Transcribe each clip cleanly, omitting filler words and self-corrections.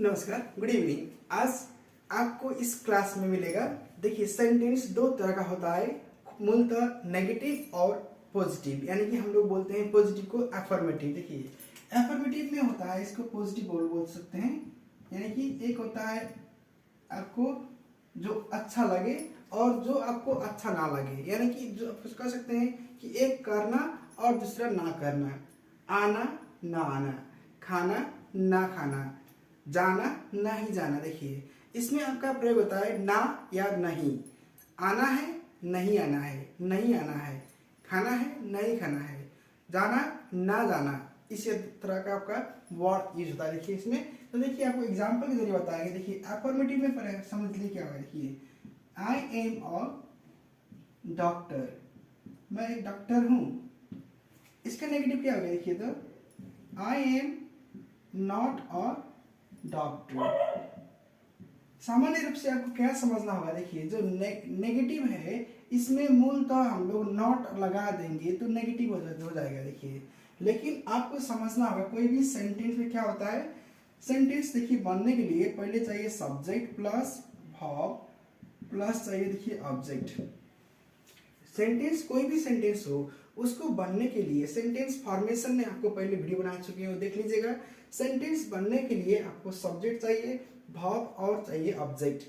नमस्कार, good evening. आज आपको इस क्लास में मिलेगा। देखिए, सेंटेंस दो तरह का होता है, मूलतः नेगेटिव और पॉजिटिव। यानी कि हम लोग बोलते हैं पॉजिटिव को एफर्मेटिव। देखिए, एफर्मेटिव में होता है, इसको पॉजिटिव बोल सकते हैं। यानी कि एक होता है आपको जो अच्छा लगे और जो आपको अच्छा ना लगे। यानी कि जो आप कह सकते हैं कि एक करना और दूसरा ना करना, आना ना आना, खाना ना खाना, जाना नहीं जाना। देखिए, इसमें आपका प्रयोग होता है ना या नहीं। आना है, नहीं आना है, नहीं आना है, खाना है, नहीं खाना है, जाना ना जाना। इस तरह का आपका वर्ड यूज होता है। देखिए इसमें, तो देखिए आपको एग्जाम्पल के जरिए बताएंगे। देखिए अफर्मेटिव में समझ लीजिए क्या होगा। देखिए, आई एम अ डॉक्टर, मैं एक डॉक्टर हूँ। इसका नेगेटिव क्या होगा? देखिए, तो आई एम नॉट अ डॉक्टर। सामान्य रूप से आपको क्या समझना होगा? देखिए, जो नेगेटिव है इसमें मूलतः हम लोग नॉट लगा देंगे तो नेगेटिव हो जाएगा। देखिए, लेकिन आपको समझना होगा कोई भी सेंटेंस में क्या होता है। सेंटेंस देखिए बनने के लिए पहले चाहिए सब्जेक्ट प्लस वर्ब प्लस चाहिए देखिए ऑब्जेक्ट। सेंटेंस कोई भी सेंटेंस हो उसको बनने के लिए सेंटेंस फॉर्मेशन में आपको पहले वीडियो बना चुके हो, देख लीजिएगा। सेंटेंस बनने के लिए आपको सब्जेक्ट चाहिए, वर्ब और चाहिए ऑब्जेक्ट।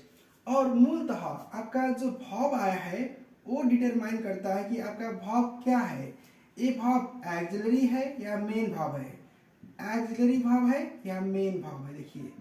और मूलतः आपका जो वर्ब आया है वो डिटरमाइन करता है कि आपका वर्ब क्या है। ये वर्ब ऑक्सिलरी है या मेन वर्ब है, ऑक्सिलरी वर्ब है या मेन वर्ब है। देखिए,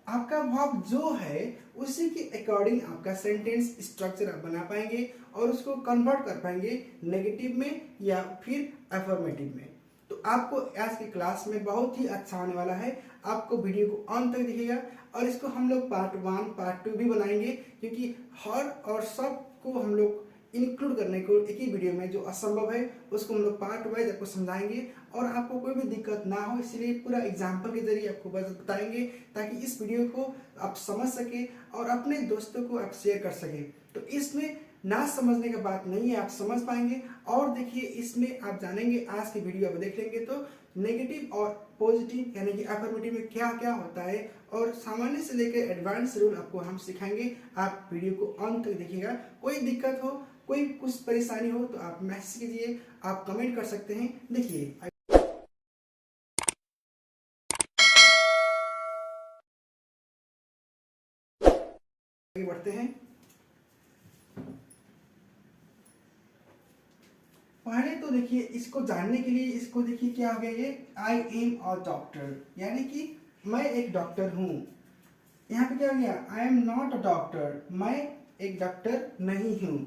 आपका वर्ब जो है उसी के अकॉर्डिंग आपका सेंटेंस स्ट्रक्चर आप बना पाएंगे और उसको कन्वर्ट कर पाएंगे नेगेटिव में या फिर अफर्मेटिव में। तो आपको आज की क्लास में बहुत ही अच्छा होने वाला है। आपको वीडियो को अंत तक देखिएगा और इसको हम लोग पार्ट 1 पार्ट 2 भी बनाएंगे, क्योंकि हर और सब को हम लोग इंक्लूड करने को एक ही वीडियो में जो असंभव है उसको हम लोग पार्ट वाइज आपको समझाएंगे और आपको कोई भी दिक्कत ना हो, इसलिए पूरा एग्जाम्पल के जरिए आपको बताएंगे ताकि इस वीडियो को आप समझ सके और अपने दोस्तों को आप शेयर कर सके। तो इसमें ना समझने का बात नहीं है, आप समझ पाएंगे। और देखिए, इसमें आप जानेंगे, आज की वीडियो आप देख लेंगे तो नेगेटिव और पॉजिटिव यानी कि अफर्मेटिव में क्या क्या होता है और सामान्य से लेकर एडवांस रूल आपको हम सिखाएंगे। आप वीडियो को अंत तक देखिएगा। कोई दिक्कत हो, कोई कुछ परेशानी हो तो आप मैसेज कीजिए, आप कमेंट कर सकते हैं। देखिए, आगे बढ़ते हैं। पहले तो देखिए, इसको जानने के लिए इसको देखिए क्या हो गया, ये आई एम अ डॉक्टर यानी कि मैं एक डॉक्टर हूँ। यहाँ पे क्या हो गया, आई एम नॉट अ डॉक्टर, मैं एक डॉक्टर नहीं हूँ।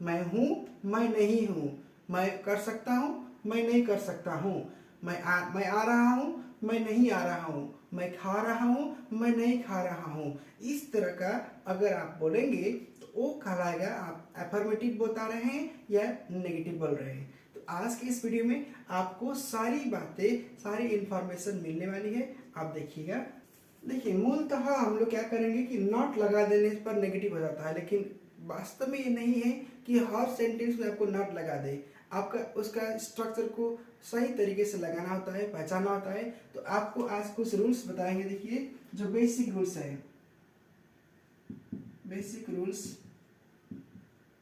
मैं हूँ, मैं नहीं हूँ, मैं कर सकता हूँ, मैं नहीं कर सकता हूँ, मैं आ रहा हूँ, मैं नहीं आ रहा हूँ, मैं खा रहा हूँ, मैं नहीं खा रहा हूँ। इस तरह का अगर आप बोलेंगे तो वो कहलाएगा आप एफर्मेटिव बता रहे हैं या नेगेटिव बोल रहे हैं। तो आज के इस वीडियो में आपको सारी बातें, सारी इंफॉर्मेशन मिलने वाली है, आप देखिएगा। देखिए, मूलतः हम लोग क्या करेंगे कि नॉट लगा देने पर नेगेटिव हो जाता है, लेकिन वास्तव में ये नहीं है कि हर सेंटेंस में आपको नॉट लगा दे। आपका उसका स्ट्रक्चर को सही तरीके से लगाना होता है, पहचानना होता है। तो आपको आज कुछ रूल्स बताएंगे। देखिए, जो बेसिक रूल्स है, basic rules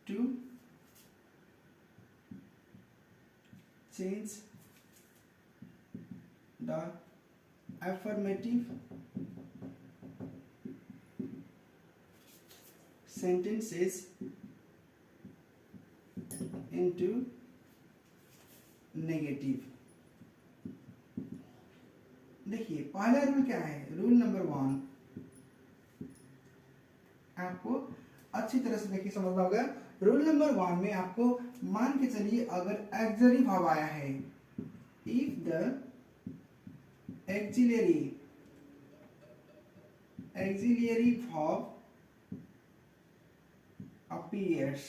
to change the affirmative sentences into negative। देखिए, पहला रूल क्या है? रूल नंबर 1 आपको अच्छी तरह से देखिए समझना होगा। रूल नंबर 1 में आपको मान के चलिए, अगर एक्सिलरी वर्ब आया है, if the auxiliary verb appears,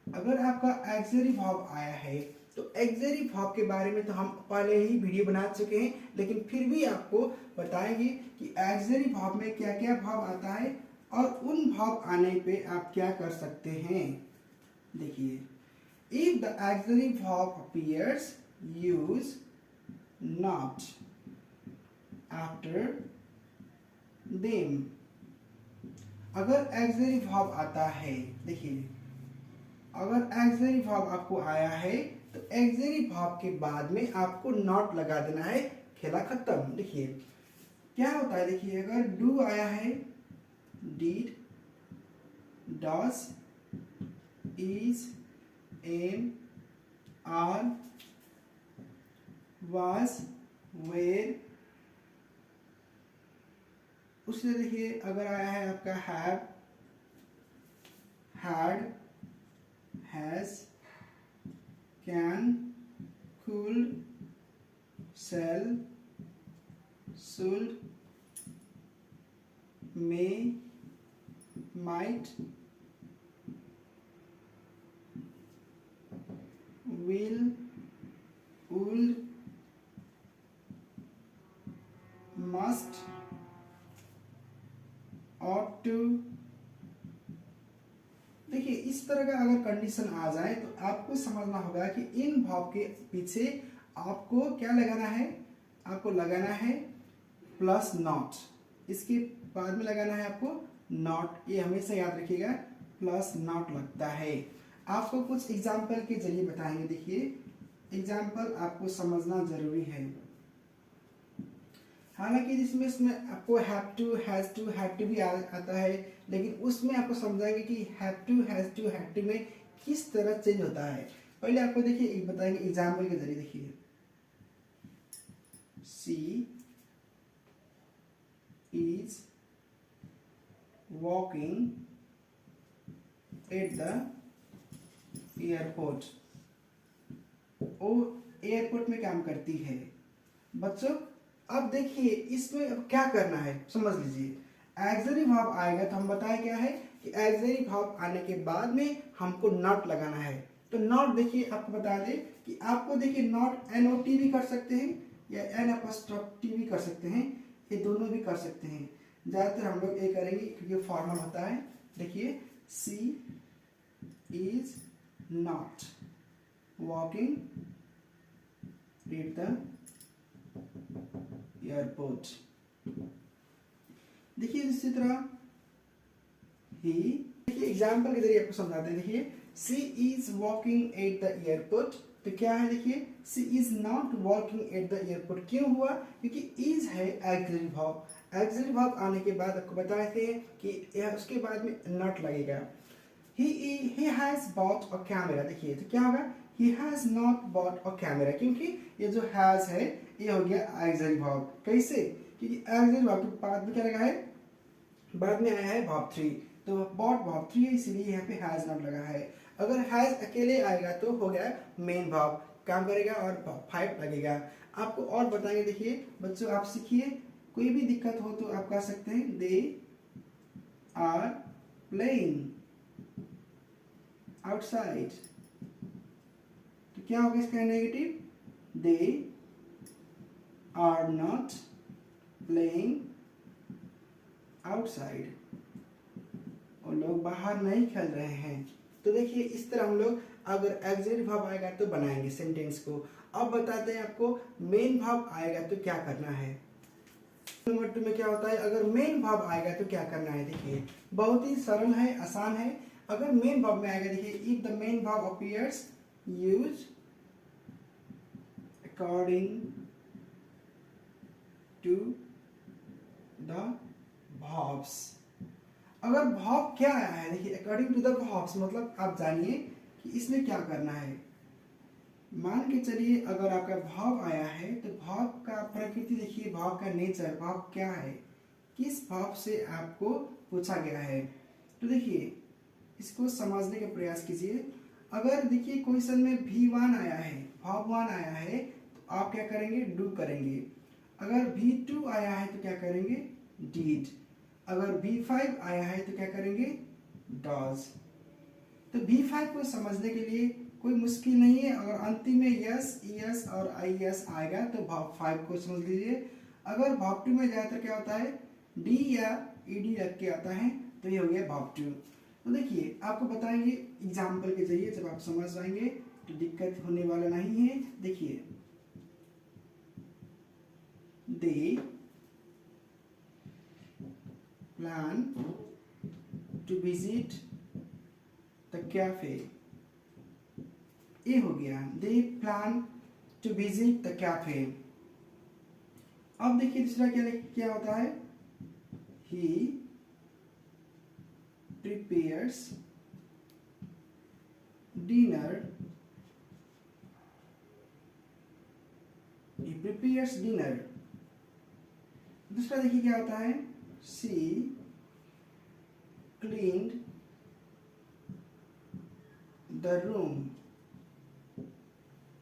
अगर आपका auxiliary verb आया है तो auxiliary verb के बारे में तो हम पहले ही वीडियो बना चुके हैं, लेकिन फिर भी आपको बताएंगे कि auxiliary verb में क्या क्या verb आता है और उन verb आने पे आप क्या कर सकते हैं। देखिए, if the auxiliary verb appears, use not after them. अगर एक्सिलरी वर्ब आता है, देखिए अगर एक्सिलरी वर्ब आपको आया है तो एक्सिलरी वर्ब के बाद में आपको नॉट लगा देना है, खेला खत्म। देखिए क्या होता है, देखिए अगर डू आया है, did, does, is, am, are, was, were, उससे देखिए अगर आया है आपका have, had, has, can, could, shall, should, may, might, will, would, must, ought to। देखिए इस तरह का अगर कंडीशन आ जाए तो आपको समझना होगा कि इन भाव के पीछे आपको क्या लगाना है, आपको लगाना है प्लस नॉट, इसके बाद में लगाना है आपको नॉट। ये हमेशा याद रखिएगा, प्लस नॉट लगता है। आपको कुछ एग्जाम्पल के जरिए बताएंगे। देखिए एग्जाम्पल आपको समझना जरूरी है। हालांकि जिसमें इसमें आपको have to, has to, had to भी आता है, लेकिन उसमें आपको समझाएंगे कि have to, has to, had to में किस तरह चेंज होता है। पहले आपको देखिए बताएंगे एग्जाम्पल के जरिए। देखिए she is walking at the airport. वो एयरपोर्ट में काम करती है। बच्चों अब देखिए इसमें अब क्या करना है समझ लीजिए। एक्सिलरी वर्ब आएगा तो हम बताए क्या है कि एक्सिलरी वर्ब आने के बाद में हमको नॉट लगाना है। तो नॉट देखिए आपको बता दें कि आपको देखिए नॉट NOT भी कर सकते हैं या N' भी कर सकते हैं, ये दोनों भी कर सकते हैं। ज़्यादातर हम लोग ये करेंगे क्योंकि फॉर्मल होता है। देखिए she is not walking at the airport. देखिए इसी तरह ही, देखिए एग्जाम्पल के जरिए आपको समझाते हैं। देखिए she is walking at the airport, तो क्या है देखिए she is not walking at the airport. क्यों हुआ, क्योंकि इज है एक्सिलरी वर्ब। एक्सिलरी वर्ब आने के बाद आपको बताए थे कि उसके बाद में नॉट लगेगा। he has bought a camera। देखिए तो क्या होगा, he has not bought a camera, क्योंकि ये जो has है ये हो गया एक्सिलरी वर्ब। कैसे, क्योंकि एक्सिलरी वर्ब के बाद में क्या लगा है, बाद में आया है verb 3, तो bought verb 3 है, इसीलिए यहाँ पे has not लगा है। अगर has अकेले आएगा तो हो गया मेन verb, काम करेगा और verb 5 लगेगा। आपको और बताएंगे। देखिए बच्चों आप सीखिए, कोई भी दिक्कत हो तो आप कह सकते हैं they are playing outside। तो क्या होगा इसका negative, they are not playing outside, और लोग बाहर नहीं खेल रहे हैं। तो देखिए इस तरह हम लोग अगर एक्सिलरी वर्ब आएगा तो बनाएंगे सेंटेंस को। अब बताते हैं आपको मेन वर्ब आएगा तो क्या करना है। नंबर 2 में क्या होता है, अगर मेन वर्ब आएगा तो क्या करना है। देखिए बहुत ही सरल है, आसान है। अगर मेन वर्ब में आएगा, देखिए if the main verb appears use according to the verbs। अगर verb क्या आया है, देखिए अकॉर्डिंग टू द verbs मतलब आप जानिए कि इसमें क्या करना है। मान के चलिए अगर आपका verb आया है तो verb का प्रकृति देखिए, verb का नेचर, verb क्या है, किस verb से आपको पूछा गया है। तो देखिए इसको समझने का प्रयास कीजिए। अगर देखिए क्वेश्चन में V1 आया है, verb 1 आया है, तो आप क्या करेंगे, डू करेंगे। अगर V2 आया है तो क्या करेंगे, did। अगर V5 आया है तो क्या करेंगे, does। तो V5 को समझने के लिए कोई मुश्किल नहीं है। अगर अंतिम में यस, ईएस और आईएस आएगा तो verb 5 को समझ लीजिए। अगर verb 2 में जाए तो क्या होता है, डी या ईडी लग के आता है, तो ये हो गया verb 2। तो देखिए आपको बताएंगे एग्जाम्पल के जरिए, जब आप समझ जाएंगे तो दिक्कत होने वाला नहीं है। देखिए they plan to visit the cafe. ये हो गया, they plan to visit the cafe. अब देखिए दूसरा क्या होता है, he prepares dinner, he prepares dinner। दूसरा देखिए क्या होता है, she cleaned the room।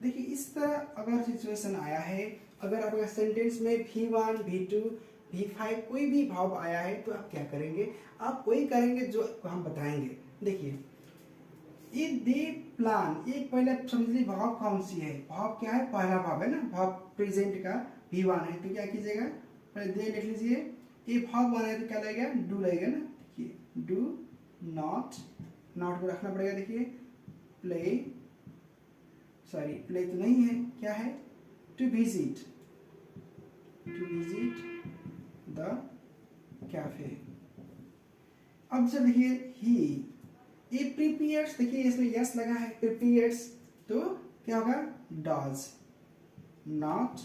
देखिए इस तरह अगर सिचुएशन आया है, अगर आपका सेंटेंस में V1, V2, V5 कोई भी भाव आया है तो आप क्या करेंगे, आप वही करेंगे जो हम बताएंगे। देखिए ये दे प्लान, ये पहले समझ लीजिए भाव कौन सी है, भाव क्या है, पहला भाव है ना, भाव प्रेजेंट का V1 है, तो क्या कीजिएगा, पहले दे लिख लीजिए। ये भाव बना है तो क्या लगेगा, डू लगेगा ना। देखिए डू नॉट, नॉट को रखना पड़ेगा। देखिए प्ले, सॉरी प्ले तो नहीं है, क्या है, to visit, to visit the cafe. अब जब देखिए ही, ये प्रिपेयर्स, देखिए इसमें यस लगा है, प्रिपेयर्स तो क्या होगा, does, not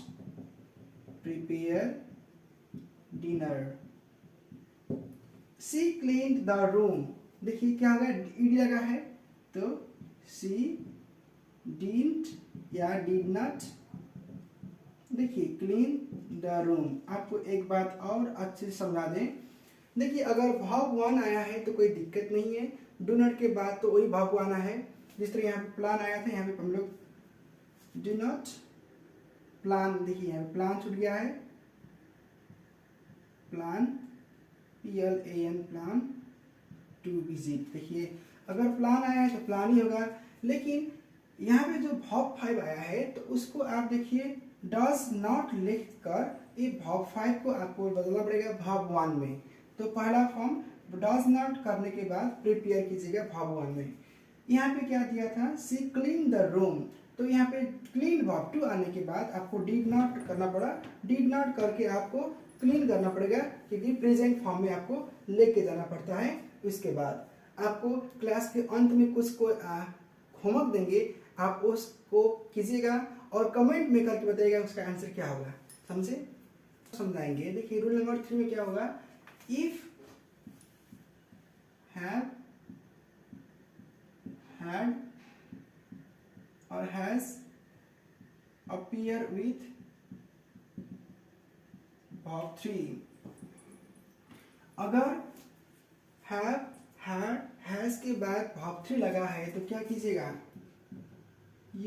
prepare dinner. She cleaned the room, देखिए क्या होगा, ईडी लगा है तो सी डिडंट या डिड नॉट, देखिए क्लीन द रूम। आपको एक बात और अच्छे से समझा दें, देखिए अगर भाव वन आया है तो कोई दिक्कत नहीं है, डू नॉट के बाद तो वही भाव आना है। जिस तरह यहाँ पे प्लान आया था, यहाँ पे हम लोग डू नॉट प्लान, देखिए यहाँ पे प्लान छूट गया है, plan PLAN plan to visit. देखिए अगर प्लान आया है तो प्लान ही होगा, लेकिन यहाँ पे जो भाव 5 आया है तो उसको आप देखिए डज नॉट लिख कर ये भाव 5 को आपको बदलना पड़ेगा भाव 1 में। तो पहला फॉर्म डज नॉट करने के बाद प्रिपेयर कीजिएगा भाव 1 में। यहाँ पे क्या दिया था, सी क्लीन द रूम, तो यहाँ पे क्लीन भाव 2 आने के बाद आपको डिड नॉट करना पड़ा, डिड नॉट करके आपको क्लीन करना पड़ेगा, क्योंकि प्रेजेंट फॉर्म में आपको लेके जाना पड़ता है। इसके बाद आपको क्लास के अंत में कुछ को होमवर्क देंगे, आप उसको कीजिएगा और कमेंट में करके बताइएगा उसका आंसर क्या होगा, समझे, समझाएंगे। देखिए रूल नंबर 3 में क्या होगा, if have, had or has appear with verb 3। अगर have, had, has के बाद verb 3 लगा है तो क्या कीजिएगा,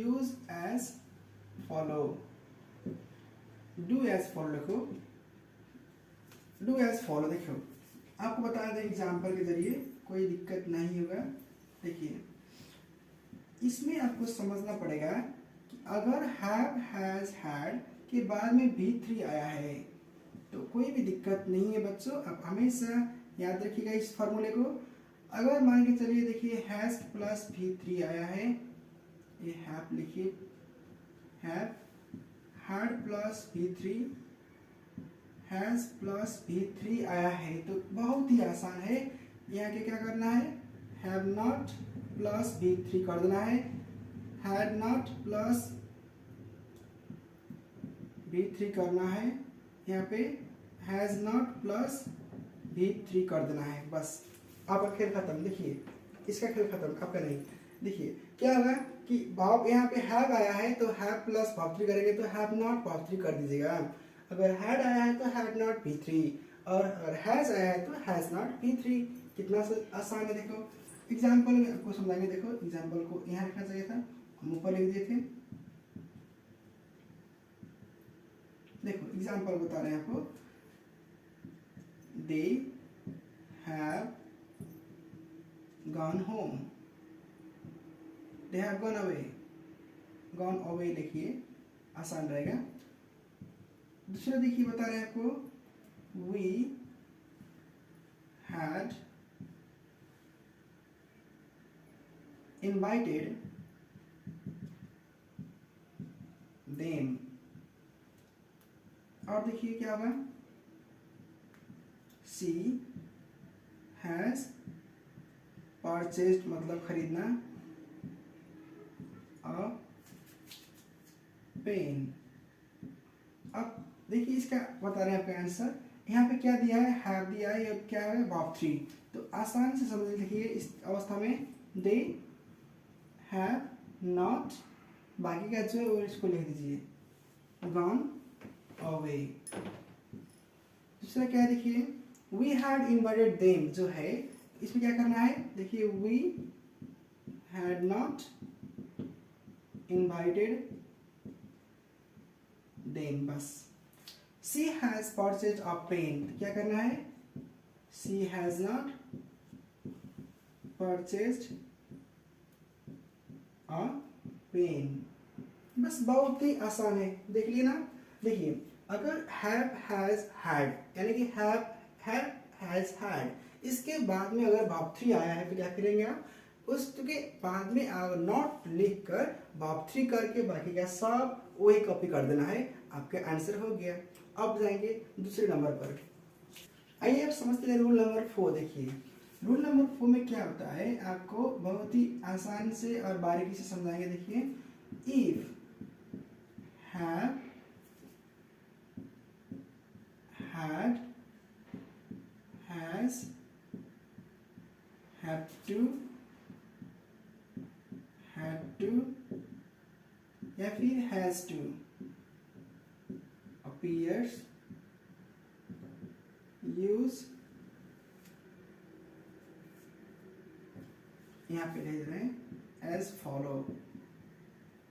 use as follow, do as follow लिखो, do as follow। देखो आपको बता दें एग्जाम्पल के जरिए, कोई दिक्कत नहीं होगा। देखिए इसमें आपको समझना पड़ेगा कि अगर हैव, हैज, हैड के बाद में V3 आया है तो कोई भी दिक्कत नहीं है बच्चों। आप हमेशा याद रखिएगा इस फॉर्मूले को। अगर मान के चलिए देखिए हैज प्लस V3 आया है, ये हैव लिखिए, have, had plus V3, has plus V3 आया है तो बहुत ही आसान है। यहाँ के क्या करना है, हैव नॉट प्लस V3 कर देना है, हैड नॉट प्लस V3 करना है, यहाँ पे हैज नॉट प्लस V3 कर देना है, बस आपका खेल खत्म। देखिए इसका खेल खत्म, आपका नहीं। देखिए क्या होगा कि भाव यहाँ पे हैव आया है तो हैव प्लस भाव 3 करेंगे तो हैव नॉट भाव 3 कर दीजिएगा। अगर हैड आया है तो हैड नॉट V3, और अगर हैज आया है तो हैज नॉट V3। कितना आसान है, देखो एग्जाम्पल में आपको समझाएंगे। देखो एग्जाम्पल को यहाँ लिखना चाहिए था, हम ऊपर लिख दिए थे। देखो एग्जाम्पल बता रहे हैं आपको, they have gone home, they have gone away, gone away लिखिए, आसान रहेगा। दूसरा देखिए बता रहे हैं आपको, वी हैड इनवाइटेड देम, और देखिए क्या होगा, सी हैज परचेज्ड मतलब खरीदना अ पेन। अब देखिए इसका बता रहे हैं आपका आंसर, यहाँ पे क्या दिया है, हैव दिया है, अब क्या है वर्ब थ्री। तो आसान से समझ लीजिए इस अवस्था में दे हैव नॉट, बाकी का जो है वो इसको लिख दीजिए गॉन अवे। दूसरा क्या है देखिए, वी हैड इनवाइटेड देम, जो है इसमें क्या करना है देखिए, we had not invited them बस। She has purchased a pen, क्या करना है, she has not purchased a pen. बस बहुत ही आसान है, देख लिए ना। देखिए अगर हैव हैज हैड यानी कि हैव हैज हैड, इसके बाद में अगर वर्ब थ्री आया है तो क्या करेंगे आप, उसके बाद में नॉट लिख कर वर्ब थ्री करके बाकी का सब वही कॉपी कर देना है, आपका आंसर हो गया। अब जाएंगे दूसरे नंबर पर। आइए आप समझते हैं रूल नंबर 4। देखिए रूल नंबर 4 में क्या होता है, आपको बहुत ही आसान से और बारीकी से समझाएंगे। देखिए if have had has have to या फिर has to appears use, यहाँ पे लिख रहे हैं as follow।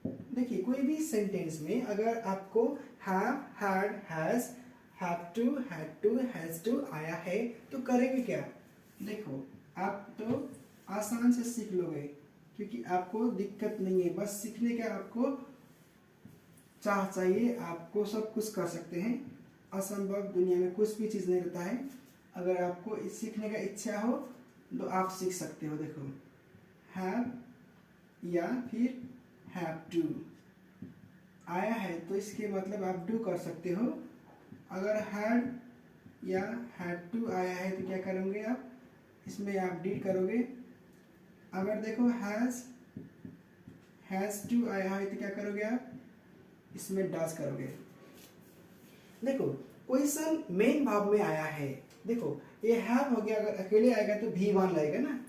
देखिए कोई भी सेंटेंस में अगर आपको have had has have to had to has to आया है तो करेंगे क्या, देखो आप तो आसान से सीख लोगे क्योंकि आपको दिक्कत नहीं है, बस सीखने का आपको चाह चाहिए, आपको सब कुछ कर सकते हैं। असंभव दुनिया में कुछ भी चीज़ नहीं रहता है, अगर आपको इस सीखने का इच्छा हो तो आप सीख सकते हो। देखो हैव या फिर हैव टू आया है तो इसके मतलब आप डू कर सकते हो। अगर हैड या हैड टू आया है तो क्या करोगे आप, इसमें आप डीड करोगे। अगर देखो हैज टू आया है तो क्या करोगे आप, इसमें डज करोगे। देखो क्वेश्चन मेन भाव में आया है, देखो ये हैव हो गया, अगर अकेले आएगा तो V1 लगेगा ना,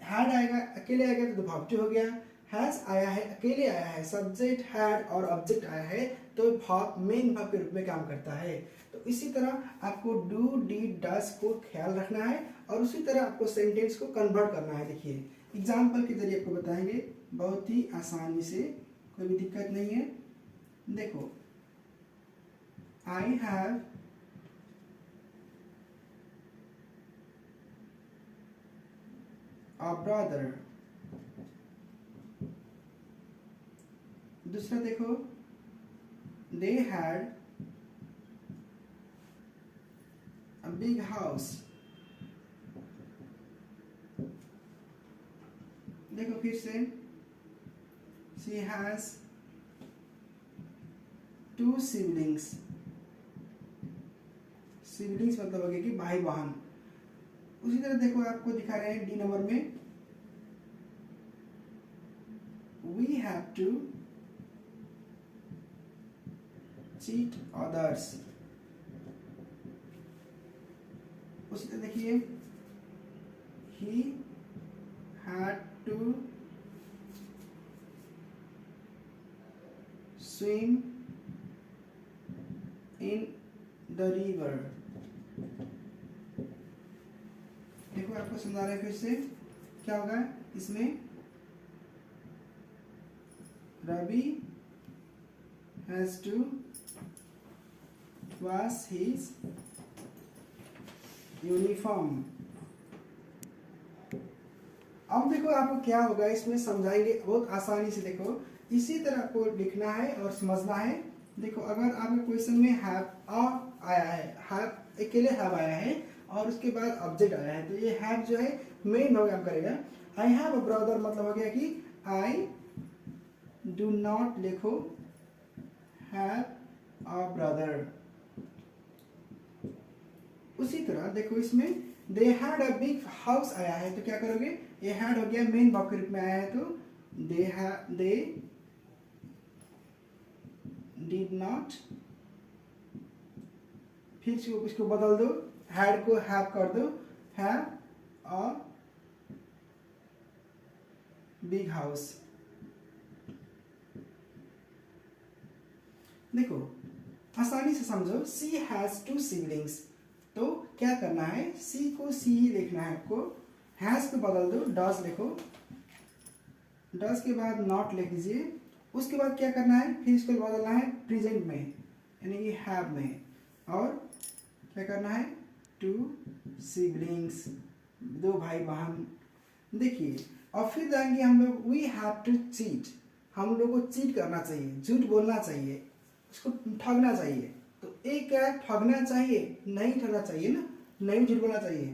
हैड आएगा अकेले आएगा तो वर्ब टू हो गया, हैज आया है अकेले आया है, सब्जेक्ट हैड और ऑब्जेक्ट आया है तो वर्ब मेन वर्ब के रूप में काम करता है। तो इसी तरह आपको डू डीड डज को ख्याल रखना है और उसी तरह आपको सेंटेंस को कन्वर्ट करना है। देखिए एग्जाम्पल के जरिए आपको बताएंगे बहुत ही आसानी से, कोई भी दिक्कत नहीं है। देखो आई हैव अ ब्रदर। दूसरा देखो they had a big house. देखो फिर से she has to siblings. Siblings मतलब हो गया कि भाई बहन। उसी तरह देखो आपको दिखा रहे हैं डी नंबर में we have to cheat others. उसी तरह देखिए he had to swim in the river. देखो आपको समझा रहे हैं फिर से क्या होगा इसमें, Ravi has to wash his uniform. अब देखो आपको क्या होगा इसमें समझाएंगे बहुत आसानी से। देखो इसी तरह आपको लिखना है और समझना है। देखो अगर आपके क्वेश्चन में हैव आया है, हैव अकेले हैव आया है और उसके बाद ऑब्जेक्ट आया है तो ये हैव जो है मेन हो काम करेगा। आई हैव अ ब्रदर मतलब हो गया कि आई डू नॉट लिखो हैव अ ब्रदर, उसी तरह देखो इसमें they had a big house आया है तो क्या करोगे, ये हैड हो गया मेन वर्ब के रूप में आया है तो दे डिड नॉट, फिर इसको बदल दो, हैड को हैव कर दो, हैव अ बिग हाउस। देखो आसानी से समझो, सी हैज 2 सिबलिंग्स, तो क्या करना है, सी को सी ही लिखना है आपको, हैज को बदल दो, डज लिखो, डज के बाद नॉट लिख दीजिए, उसके बाद क्या करना है, फिर इसको बदलना है प्रेजेंट में यानी कि हैव में, और क्या करना है 2 सिबलिंग्स, 2 भाई बहन। देखिए और फिर जाएंगे हम लोग, वी हैव टू चीट, हम लोग को चीट करना चाहिए, झूठ बोलना चाहिए, उसको ठगना चाहिए। तो एक क्या है, ठगना चाहिए, नहीं ठगना चाहिए ना, नहीं झूठ बोलना चाहिए।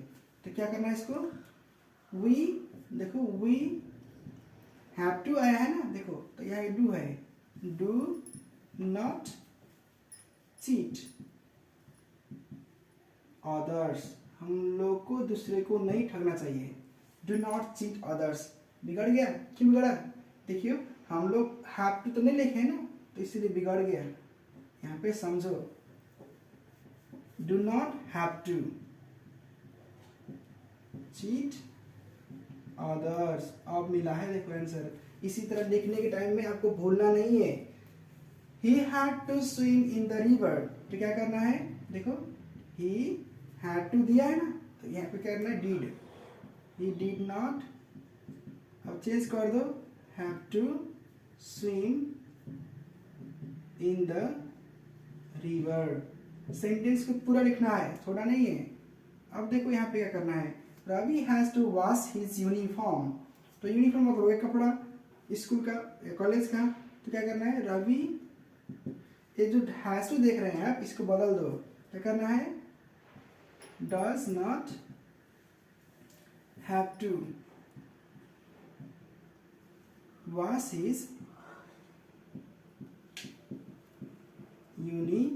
तो क्या करना है इसको, वी, देखो वी हैव टू आया है ना, देखो तो यहाँ डू है, डू नॉट चीट अदर्स, हम लोग को दूसरे को नहीं ठगना चाहिए, डू नॉट चीट अदर्स। बिगड़ गया, क्यों बिगड़ा, देखियो हम लोग हैव टू तो नहीं लिखे हैं ना, तो इसलिए बिगड़ गया। यहाँ पे समझो, do not have to cheat others, अब मिला है देखो आंसर। इसी तरह लिखने के टाइम में आपको भूलना नहीं है, he had to swim in the river, तो क्या करना है, देखो ही हैड टू दिया है ना, तो यहाँ पे क्या करना है डिड, ही डिड नॉट, अब चेंज कर दो, have to swim in the river. Sentence को पूरा लिखना है, छोड़ा नहीं है। अब देखो यहाँ पे क्या करना है, Ravi has to wash his uniform, तो यूनिफॉर्म मतलब एक कपड़ा स्कूल का कॉलेज का, तो क्या करना है रवि, ये जो हैज टू देख रहे हैं आप इसको बदल दो, क्या करना है does not have to wash his uniform.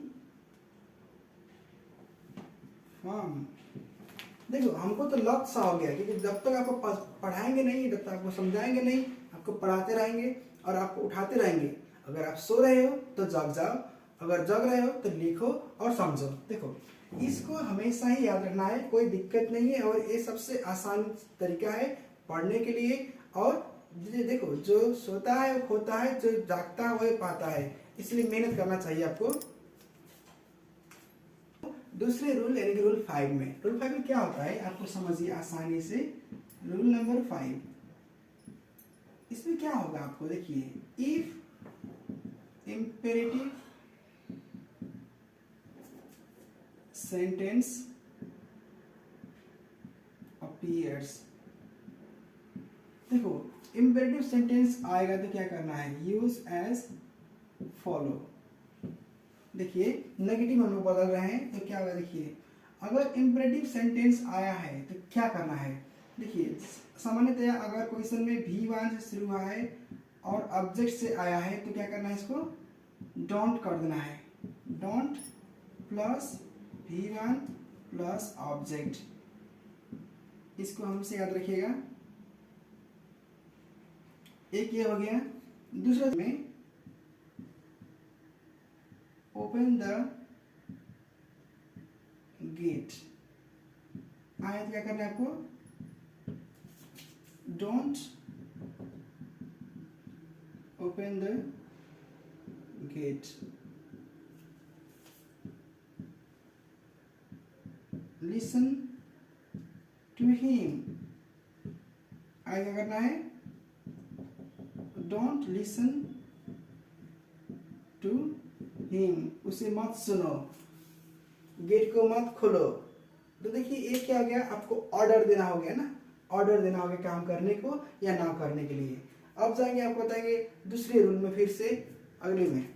देखो हमको तो लत सा हो गया, क्योंकि जब तक आपको पढ़ाएंगे नहीं, जब तक आपको समझाएंगे नहीं, आपको पढ़ाते रहेंगे और आपको उठाते रहेंगे। अगर आप सो रहे हो तो जग जाओ, अगर जग रहे हो तो लिखो और समझो। देखो इसको हमेशा ही याद रखना है, कोई दिक्कत नहीं है, और ये सबसे आसान तरीका है पढ़ने के लिए। और देखो जो सोता है वो खोता है, जो जागता है वही पाता है, इसलिए मेहनत करना चाहिए आपको। दूसरे रूल यानी कि रूल 5 में, रूल 5 में क्या होता है आपको समझिए आसानी से। रूल नंबर 5, इसमें क्या होगा आपको देखिए, इफ इम्पेरेटिव सेंटेंस अपीयर्स, देखो इम्पेरेटिव सेंटेंस आएगा तो क्या करना है, यूज एज फॉलो। देखिए नेगेटिव हम लोग बदल रहे हैं तो क्या होगा, देखिए अगर इम्पेरेटिव सेंटेंस आया है तो क्या करना है। देखिए सामान्यतया अगर क्वेश्चन में V1 से शुरू हुआ है और ऑब्जेक्ट से आया है तो क्या करना है, इसको डोंट कर देना है, don't plus V1 plus object, इसको हमसे याद रखिएगा। एक ये हो गया। दूसरा में ओपन द गेट आया तो क्या करना है आपको, don't open the gate, listen to him आया क्या करना है, डोंट लिसन टू हिम, उसे मत सुनो, गेट को मत खोलो। तो देखिए ये क्या हो गया, आपको ऑर्डर देना हो गया ना, ऑर्डर देना हो गया काम करने को या ना करने के लिए। अब जाएंगे आपको बताएंगे दूसरे रूल में, फिर से अगले में।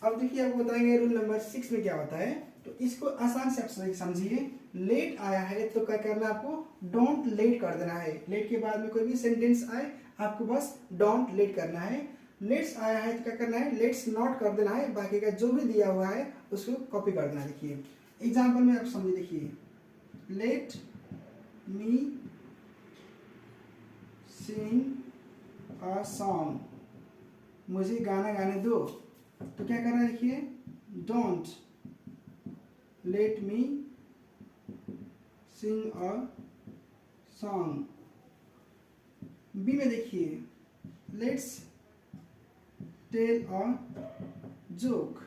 अब देखिए आपको बताएंगे रूल नंबर 6 में क्या होता है, तो इसको आसान से आप समझिए। लेट आया है तो क्या करना है आपको, डोंट लेट कर देना है। लेट के बाद में कोई भी सेंटेंस आए आपको बस डोंट लेट करना है। लेट्स आया है तो क्या करना है, लेट्स नॉट कर देना है, बाकी का जो भी दिया हुआ है उसको कॉपी कर देना है। देखिए एग्जाम्पल में आप समझिए, देखिए late me sing a song, मुझे गाना गाने दो। तो क्या करना है देखिए, don't let me sing a song. B में देखिए, लेट्स टेल अ जोक।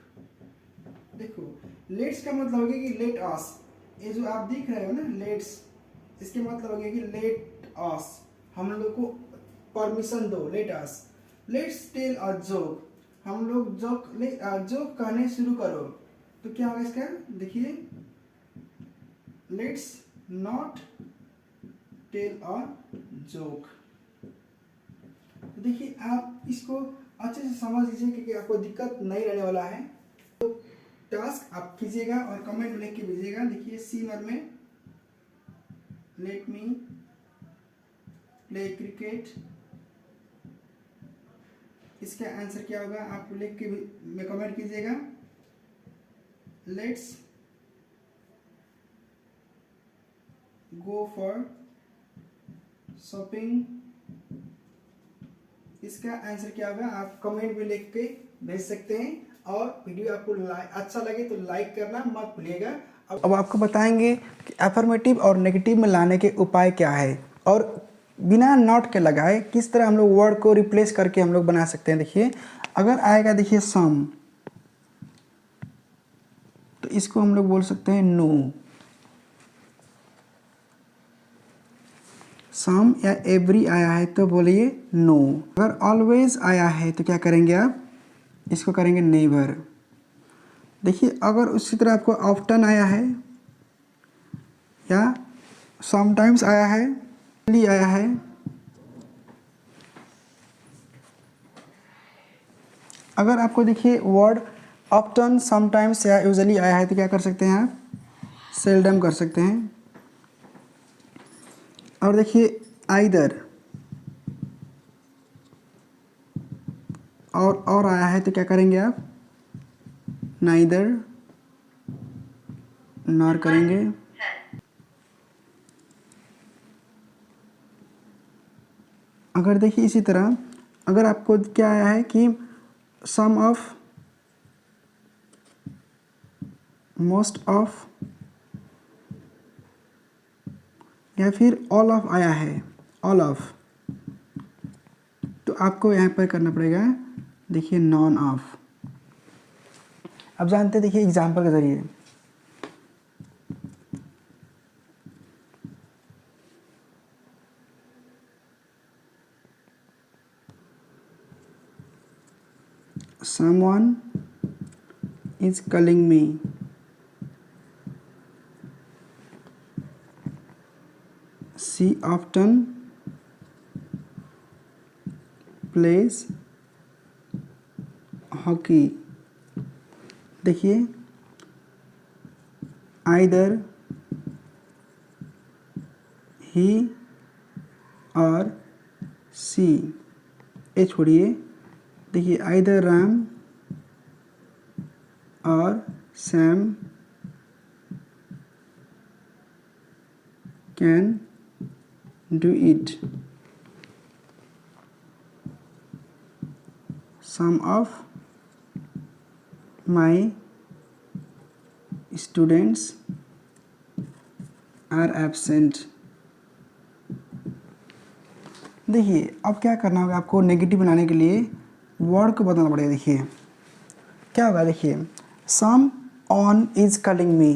देखो लेट्स का मतलब हो गया कि लेट अस, ये जो आप देख रहे हो ना लेट्स, इसके मतलब हो गया कि लेट अस, हम लोग को परमिशन दो, let us. Let's tell a joke, हम लोग जोक कहने शुरू करो। तो क्या होगा इसका, देखिए let's not tell a joke. देखिए आप इसको अच्छे से समझ लीजिए क्योंकि आपको दिक्कत नहीं रहने वाला है। तो टास्क आप कीजिएगा और कमेंट में लिख के भेजिएगा। देखिए सी नंबर में, लेट मी प्ले क्रिकेट, इसका आंसर क्या होगा आप लिख के में कमेंट कीजिएगा। लेट्स गो फॉर शॉपिंग, इसका आंसर क्या होगा आप कमेंट में लिख के भेज सकते हैं। और वीडियो आपको अच्छा लगे तो लाइक करना मत भूलिएगा। अब आपको बताएंगे कि अफर्मेटिव और नेगेटिव में लाने के उपाय क्या है और बिना नॉट के लगाए किस तरह हम लोग वर्ड को रिप्लेस करके हम लोग बना सकते हैं। देखिए अगर आएगा देखिए सम, तो इसको हम लोग बोल सकते हैं नो। सम या एवरी आया है तो बोलिए नो। अगर ऑलवेज आया है तो क्या करेंगे आप, इसको करेंगे नेवर। देखिए अगर उसी तरह आपको ऑफ्टन आया है या समटाइम्स आया है, आया है, अगर आपको देखिए वर्ड ऑफ्टन समटाइम्स या यूजुअली आया है तो क्या कर सकते हैं आप, सेल्डम कर सकते हैं। और देखिए आइदर और आया है तो क्या करेंगे आप, नाइदर, नॉर करेंगे। अगर देखिए इसी तरह अगर आपको क्या आया है कि सम ऑफ, मोस्ट ऑफ या फिर ऑल ऑफ आया है, ऑल ऑफ, तो आपको यहाँ पर करना पड़ेगा देखिए नॉन ऑफ। अब जानते हैं देखिए एग्जाम्पल के जरिए, someone is calling me, she often plays hockey। देखिए either he और she, ये छोड़िए, देखिए either राम और Sam can do it. Some of my students are absent. देखिए अब क्या करना होगा आपको, नेगेटिव बनाने के लिए वर्ड को बदलना पड़ेगा। देखिए क्या होगा, देखिए सम ऑन इज कॉलिंग मी,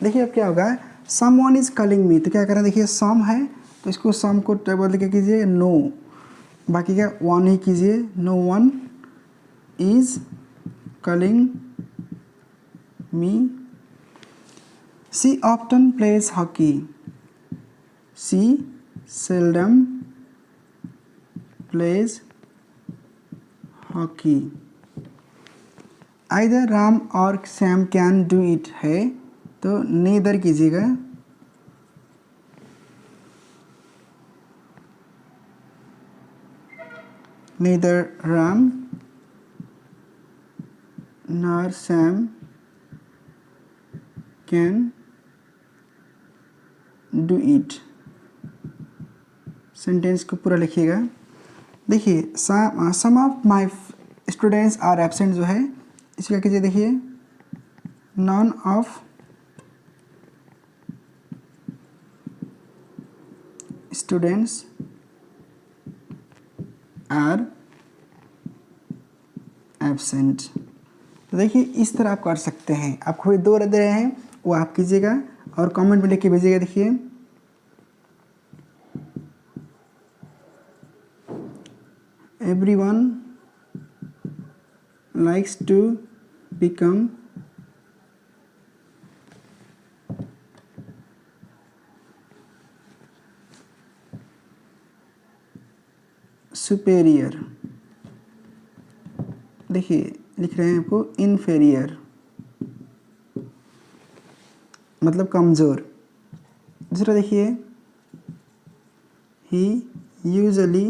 देखिए अब क्या होगा, सम वन इज कॉलिंग मी, तो क्या करें देखिए सम है तो इसको सम को बदल के कीजिए नो, बाकी क्या वन ही कीजिए, no one is calling me. She often plays hockey, she seldom plays hockey. Either Ram और सैम कैन डू इट है तो नीदर कीजिएगा, neither Ram nor Sam can do it। Sentence को पूरा लिखिएगा। देखिए some of my students are absent जो है इसको क्या कीजिए, देखिए none of students are absent. तो देखिए इस तरह आप कर सकते हैं। आपको कोई दो दे रहे हैं वो आप कीजिएगा और कमेंट में लिख के भेजिएगा। देखिए everyone likes to become superior। देखिए लिख रहे हैं आपको inferior मतलब कमज़ोर। दूसरा देखिए he usually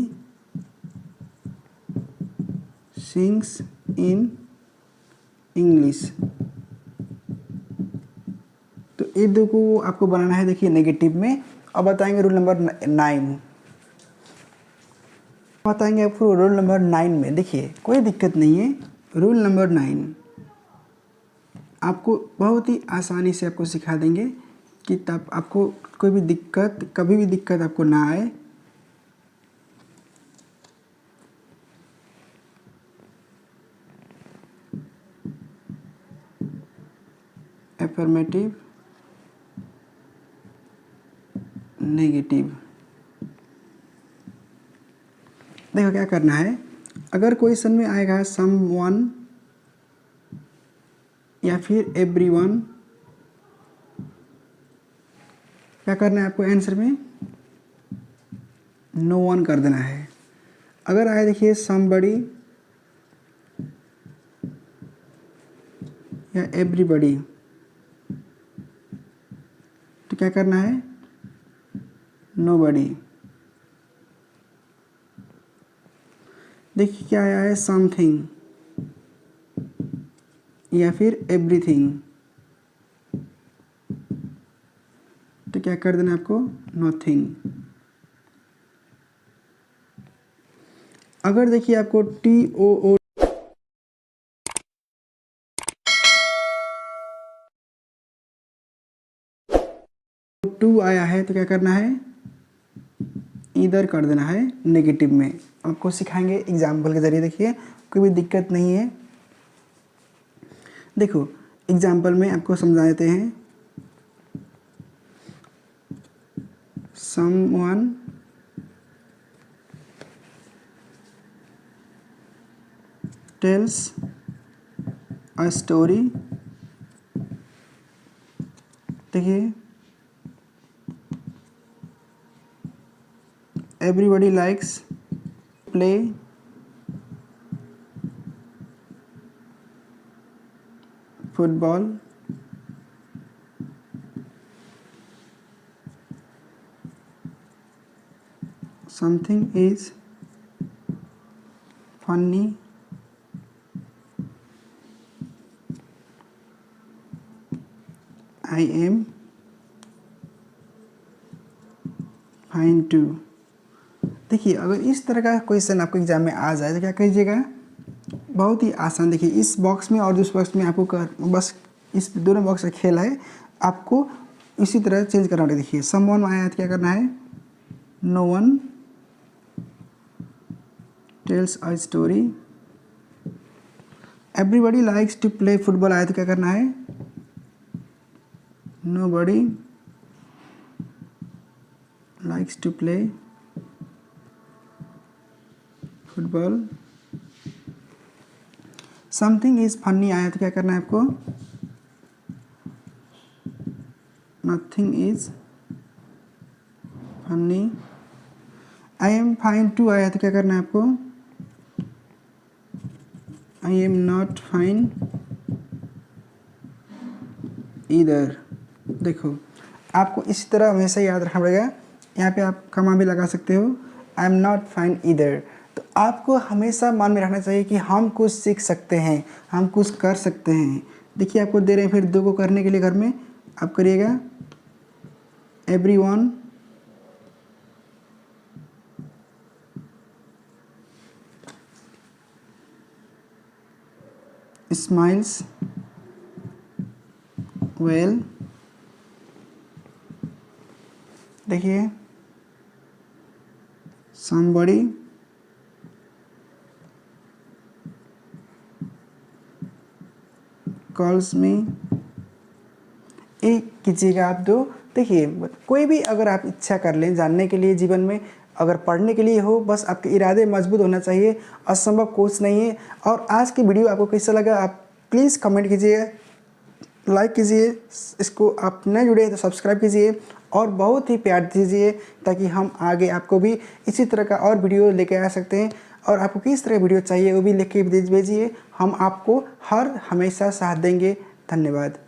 sings in English। तो ये दो को आपको बनाना है देखिए नेगेटिव में। अब बताएंगे रूल नंबर 9। बताएंगे आपको रूल नंबर 9 में। देखिए कोई दिक्कत नहीं है। रूल नंबर 9 आपको बहुत ही आसानी से आपको सिखा देंगे कि तब आपको कोई भी दिक्कत कभी भी दिक्कत आपको ना आए। Affirmative, negative. देखो क्या करना है। अगर क्वेश्चन में आएगा समवन या फिर एवरीवन, क्या करना है आपको आंसर में नो वन कर देना है। अगर आए देखिए समबडी या एवरीबडी तो क्या करना है नोबडी। देखिए क्या आया है समथिंग या फिर एवरीथिंग तो क्या कर देना आपको नथिंग। अगर देखिए आपको TOO टू आया है तो क्या करना है इधर कर देना है नेगेटिव में। आपको सिखाएंगे एग्जाम्पल के जरिए। देखिए कोई भी दिक्कत नहीं है। देखो एग्जाम्पल में आपको समझा देते हैं। Someone tells a story. देखिए everybody likes play football। something is funny I am fine too। देखिए अगर इस तरह का क्वेश्चन आपको एग्जाम में आ जाए तो क्या कीजिएगा, बहुत ही आसान। देखिए इस बॉक्स में और दूसरे बॉक्स में आपको बस इस दोनों बॉक्स का खेल है। आपको इसी तरह चेंज करना है। देखिए समवन आया है तो क्या करना है no one tells a story. Everybody likes to play football आया तो क्या करना है nobody likes to play football. Something is funny आया तो क्या करना है आपको nothing is funny. I am fine too आया तो क्या करना है आपको I am not fine either. देखो आपको इसी तरह हमेशा याद रखना पड़ेगा। यहाँ पे आप कमा भी लगा सकते हो आई एम नॉट फाइन ईदर। तो आपको हमेशा मन में रखना चाहिए कि हम कुछ सीख सकते हैं, हम कुछ कर सकते हैं। देखिए आपको दे रहे हैं फिर 2 को करने के लिए घर में आप करिएगा everyone smiles well। देखिए somebody calls me। एक कीजिएगा आप 2। देखिए कोई भी अगर आप इच्छा कर लें जानने के लिए जीवन में, अगर पढ़ने के लिए हो, बस आपके इरादे मजबूत होना चाहिए, असंभव कुछ नहीं है। और आज की वीडियो आपको कैसा लगा आप प्लीज़ कमेंट कीजिए, लाइक कीजिए, इसको आप नए जुड़े हैं तो सब्सक्राइब कीजिए और बहुत ही प्यार दीजिए ताकि हम आगे आपको भी इसी तरह का और वीडियो लेके आ सकते हैं। और आपको किस तरह वीडियो चाहिए वो भी लिख के भेजिए, हम आपको हमेशा साथ देंगे। धन्यवाद।